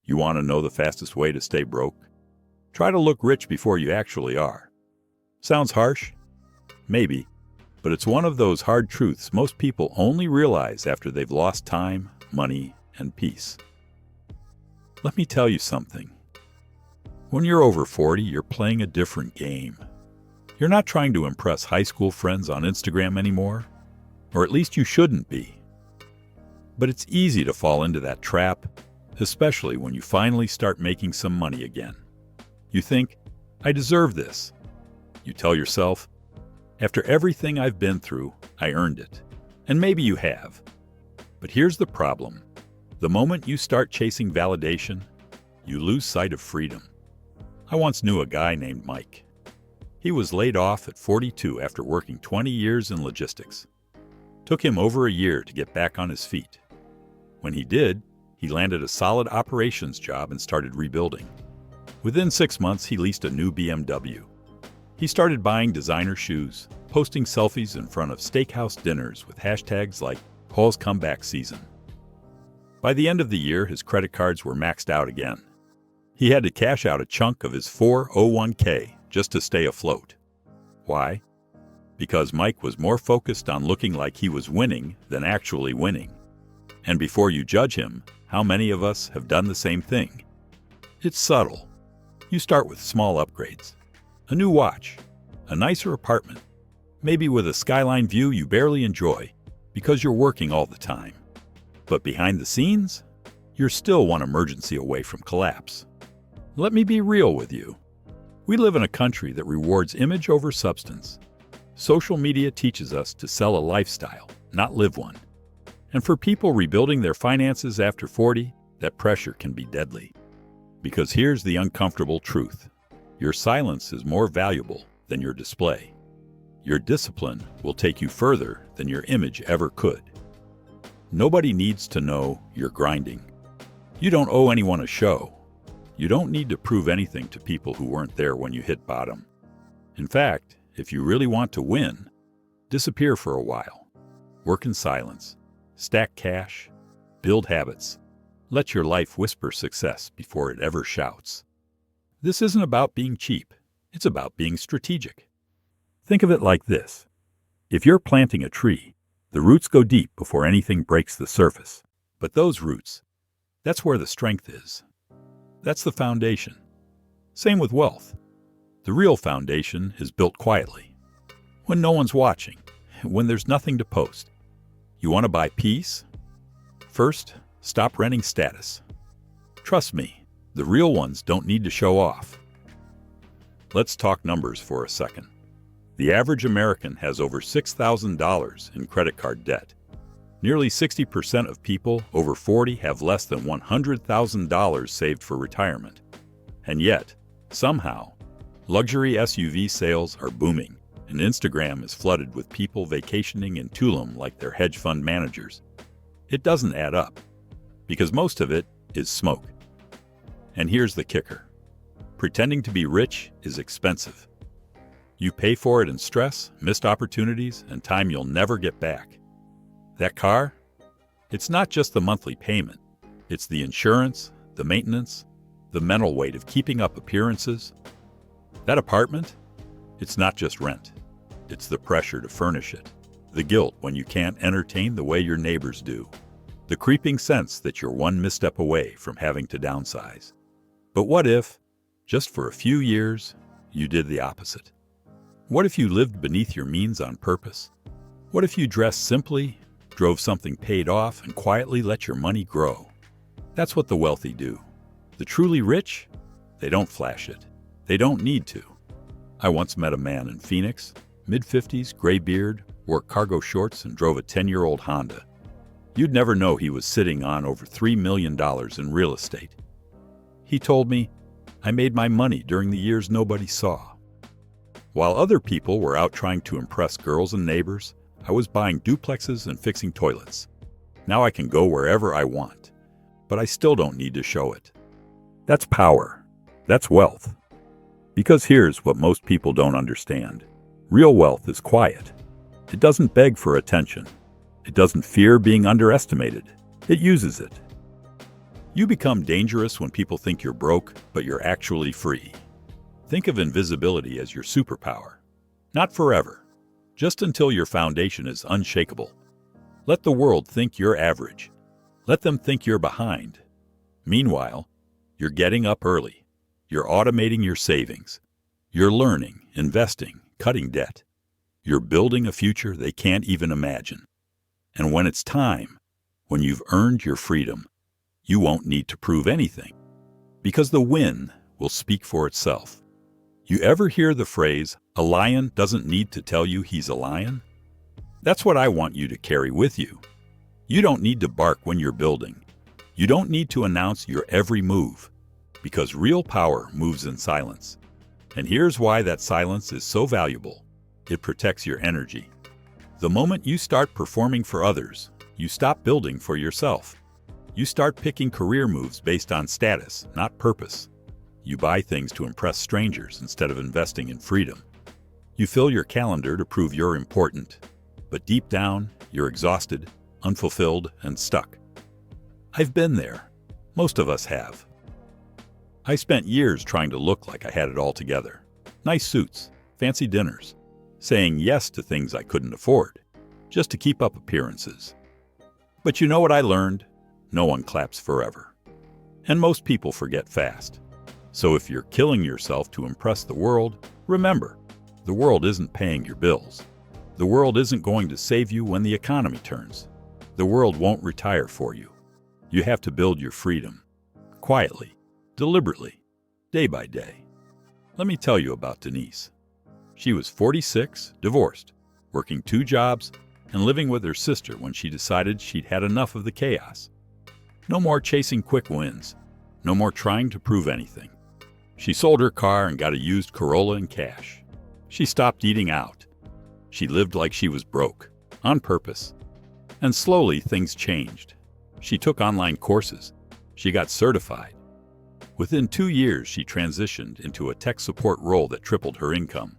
You want to know the fastest way to stay broke? Try to look rich before you actually are. Sounds harsh? Maybe, but it's one of those hard truths most people only realize after they've lost time, money, and peace. Let me tell you something. When you're over 40, you're playing a different game. You're not trying to impress high school friends on Instagram anymore, or at least you shouldn't be. But it's easy to fall into that trap, especially when you finally start making some money again. You think, I deserve this. You tell yourself, after everything I've been through, I earned it. And maybe you have. But here's the problem. The moment you start chasing validation, you lose sight of freedom. I once knew a guy named Mike. He was laid off at 42 after working 20 years in logistics. Took him over a year to get back on his feet. When he did, he landed a solid operations job and started rebuilding. Within 6 months, he leased a new BMW. He started buying designer shoes, posting selfies in front of steakhouse dinners with hashtags like Paul's comeback season. By the end of the year, his credit cards were maxed out again. He had to cash out a chunk of his 401k just to stay afloat. Why? Because Mike was more focused on looking like he was winning than actually winning. And before you judge him, how many of us have done the same thing? It's subtle. You start with small upgrades. A new watch, a nicer apartment, maybe with a skyline view you barely enjoy because you're working all the time. But behind the scenes, you're still one emergency away from collapse. Let me be real with you. We live in a country that rewards image over substance. Social media teaches us to sell a lifestyle, not live one. And for people rebuilding their finances after 40, that pressure can be deadly. Because here's the uncomfortable truth. Your silence is more valuable than your display. Your discipline will take you further than your image ever could. Nobody needs to know you're grinding. You don't owe anyone a show. You don't need to prove anything to people who weren't there when you hit bottom. In fact, if you really want to win, disappear for a while. Work in silence. Stack cash. Build habits. Let your life whisper success before it ever shouts. This isn't about being cheap. It's about being strategic. Think of it like this. If you're planting a tree, the roots go deep before anything breaks the surface. But those roots, that's where the strength is. That's the foundation. Same with wealth. The real foundation is built quietly. When no one's watching, when there's nothing to post. You want to buy peace? First, stop renting status. Trust me, the real ones don't need to show off. Let's talk numbers for a second. The average American has over $6,000 in credit card debt. Nearly 60% of people over 40 have less than $100,000 saved for retirement. And yet, somehow, luxury SUV sales are booming, and Instagram is flooded with people vacationing in Tulum like they're hedge fund managers. It doesn't add up, because most of it is smoke. And here's the kicker. Pretending to be rich is expensive. You pay for it in stress, missed opportunities, and time you'll never get back. That car? It's not just the monthly payment. It's the insurance, the maintenance, the mental weight of keeping up appearances. That apartment? It's not just rent. It's the pressure to furnish it, the guilt when you can't entertain the way your neighbors do, the creeping sense that you're one misstep away from having to downsize. But what if, just for a few years, you did the opposite? What if you lived beneath your means on purpose? What if you dressed simply, drove something paid off, and quietly let your money grow? That's what the wealthy do. The truly rich? They don't flash it. They don't need to. I once met a man in Phoenix, mid-50s, gray beard, wore cargo shorts, and drove a 10-year-old Honda. You'd never know he was sitting on over $3 million in real estate. He told me, I made my money during the years nobody saw. While other people were out trying to impress girls and neighbors, I was buying duplexes and fixing toilets. Now I can go wherever I want, but I still don't need to show it. That's power. That's wealth. Because here's what most people don't understand. Real wealth is quiet. It doesn't beg for attention. It doesn't fear being underestimated. It uses it. You become dangerous when people think you're broke, but you're actually free. Think of invisibility as your superpower. Not forever, just until your foundation is unshakable. Let the world think you're average. Let them think you're behind. Meanwhile, you're getting up early. You're automating your savings. You're learning, investing, cutting debt. You're building a future they can't even imagine. And when it's time, when you've earned your freedom, you won't need to prove anything, because the win will speak for itself. You ever hear the phrase, "A lion doesn't need to tell you he's a lion"? That's what I want you to carry with you. You don't need to bark when you're building. You don't need to announce your every move, because real power moves in silence. And here's why that silence is so valuable. It protects your energy. The moment you start performing for others, you stop building for yourself. You start picking career moves based on status, not purpose. You buy things to impress strangers instead of investing in freedom. You fill your calendar to prove you're important, but deep down, you're exhausted, unfulfilled, and stuck. I've been there. Most of us have. I spent years trying to look like I had it all together. Nice suits, fancy dinners, saying yes to things I couldn't afford, just to keep up appearances. But you know what I learned? No one claps forever. And most people forget fast. So if you're killing yourself to impress the world, remember, the world isn't paying your bills. The world isn't going to save you when the economy turns. The world won't retire for you. You have to build your freedom. Quietly, deliberately, day by day. Let me tell you about Denise. She was 46, divorced, working 2 jobs, and living with her sister when she decided she'd had enough of the chaos. No more chasing quick wins. No more trying to prove anything. She sold her car and got a used Corolla in cash. She stopped eating out. She lived like she was broke, on purpose. And slowly things changed. She took online courses. She got certified. Within 2 years, she transitioned into a tech support role that tripled her income.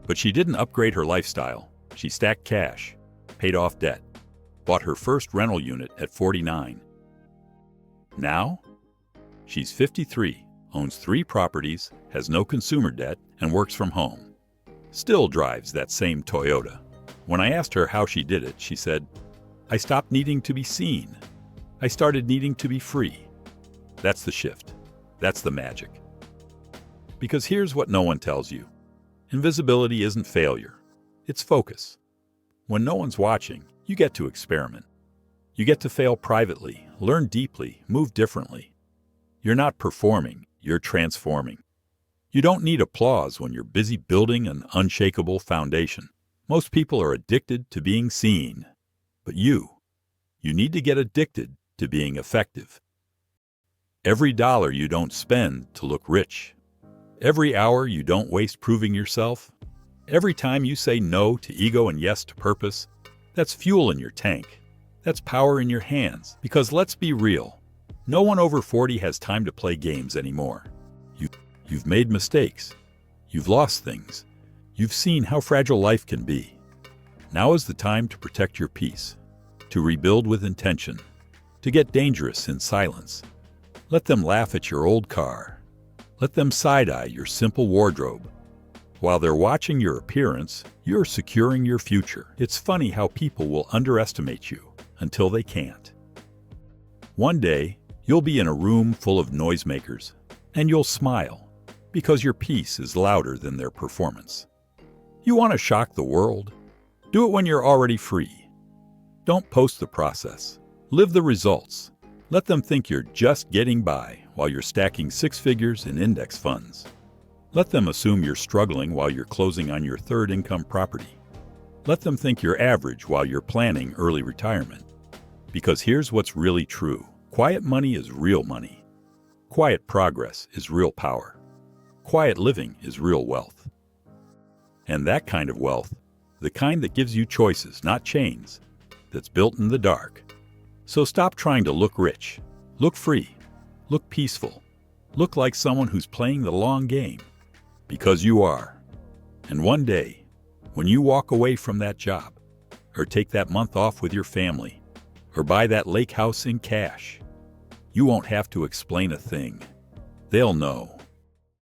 But she didn't upgrade her lifestyle. She stacked cash, paid off debt, bought her first rental unit at 49. Now, she's 53, owns 3 properties, has no consumer debt, and works from home. Still drives that same Toyota. When I asked her how she did it, she said, "I stopped needing to be seen. I started needing to be free." That's the shift. That's the magic. Because here's what no one tells you. Invisibility isn't failure. It's focus. When no one's watching, you get to experiment. You get to fail privately, learn deeply, move differently. You're not performing, you're transforming. You don't need applause when you're busy building an unshakable foundation. Most people are addicted to being seen. But you need to get addicted to being effective. Every dollar you don't spend to look rich. Every hour you don't waste proving yourself. Every time you say no to ego and yes to purpose, that's fuel in your tank. That's power in your hands. Because let's be real, no one over 40 has time to play games anymore. You've made mistakes. You've lost things. You've seen how fragile life can be. Now is the time to protect your peace, to rebuild with intention, to get dangerous in silence. Let them laugh at your old car. Let them side-eye your simple wardrobe. While they're watching your appearance, you're securing your future. It's funny how people will underestimate you until they can't. One day, you'll be in a room full of noisemakers, and you'll smile, because your peace is louder than their performance. You want to shock the world? Do it when you're already free. Don't post the process. Live the results. Let them think you're just getting by while you're stacking 6 figures in index funds. Let them assume you're struggling while you're closing on your 3rd income property. Let them think you're average while you're planning early retirement. Because here's what's really true. Quiet money is real money. Quiet progress is real power. Quiet living is real wealth. And that kind of wealth, the kind that gives you choices, not chains, that's built in the dark. So stop trying to look rich. Look free. Look peaceful. Look like someone who's playing the long game. Because you are. And one day, when you walk away from that job, or take that month off with your family, or buy that lake house in cash, You won't have to explain a thing. They'll know.